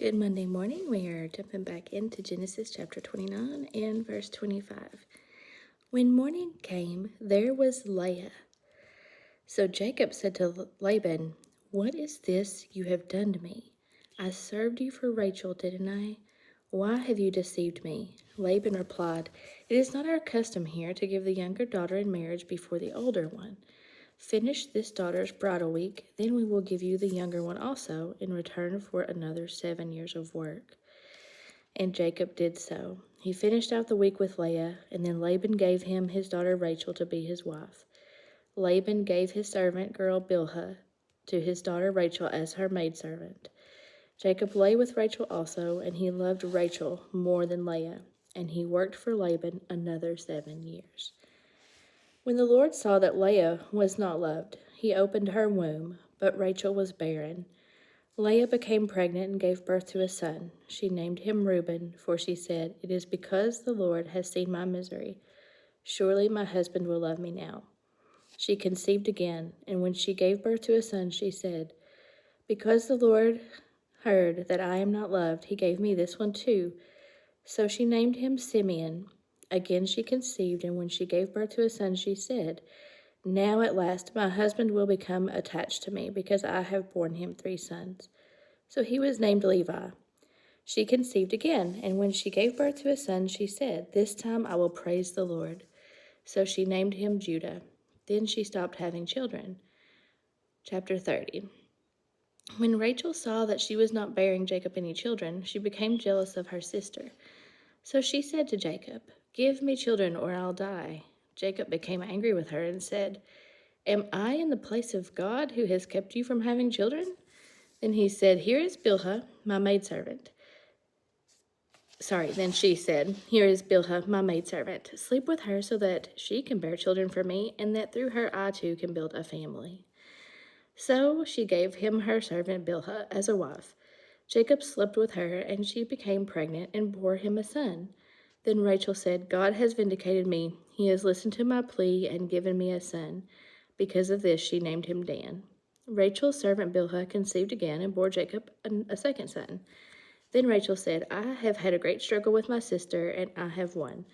Good Monday morning. We are jumping back into Genesis chapter 29 and verse 25. When morning came, there was Leah. So Jacob said to Laban, "What is this you have done to me? I served you for Rachel, didn't I? Why have you deceived me?" Laban replied, "It is not our custom here to give the younger daughter in marriage before the older one. Finish this daughter's bridal week, then we will give you the younger one also in return for another 7 years of work." And Jacob did so. He finished out the week with Leah, and then Laban gave him his daughter Rachel to be his wife. Laban gave his servant girl Bilhah to his daughter Rachel as her maidservant. Jacob lay with Rachel also, and he loved Rachel more than Leah, and he worked for Laban another 7 years. When the Lord saw that Leah was not loved, he opened her womb, but Rachel was barren. Leah became pregnant and gave birth to a son. She named him Reuben, for she said, "It is because the Lord has seen my misery. Surely my husband will love me now." She conceived again, and when she gave birth to a son, she said, "Because the Lord heard that I am not loved, he gave me this one too." So she named him Simeon. Again she conceived, and when she gave birth to a son, she said, "Now at last my husband will become attached to me, because I have borne him 3 sons." So he was named Levi. She conceived again, and when she gave birth to a son, she said, "This time I will praise the Lord." So she named him Judah. Then she stopped having children. Chapter 30. When Rachel saw that she was not bearing Jacob any children, she became jealous of her sister. So she said to Jacob, "Give me children or I'll die." Jacob became angry with her and said, "Am I in the place of God who has kept you from having children?" Then he said, "Here is Bilhah, my maidservant." Then she said, "Here is Bilhah, my maidservant. Sleep with her so that she can bear children for me, and that through her I too can build a family." So she gave him her servant Bilhah as a wife. Jacob slept with her, and she became pregnant and bore him a son. Then Rachel said, "God has vindicated me. He has listened to my plea and given me a son." Because of this, she named him Dan. Rachel's servant Bilhah conceived again and bore Jacob a second son. Then Rachel said, "I have had a great struggle with my sister, and I have won."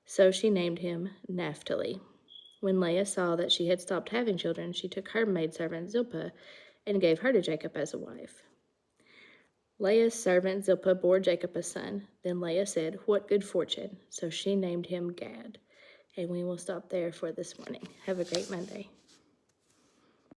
So she named him Naphtali. When Leah saw that she had stopped having children, she took her maidservant Zilpah and gave her to Jacob as a wife. Leah's servant Zilpah bore Jacob a son. Then Leah said, "What good fortune." So she named him Gad. And we will stop there for this morning. Have a great Monday.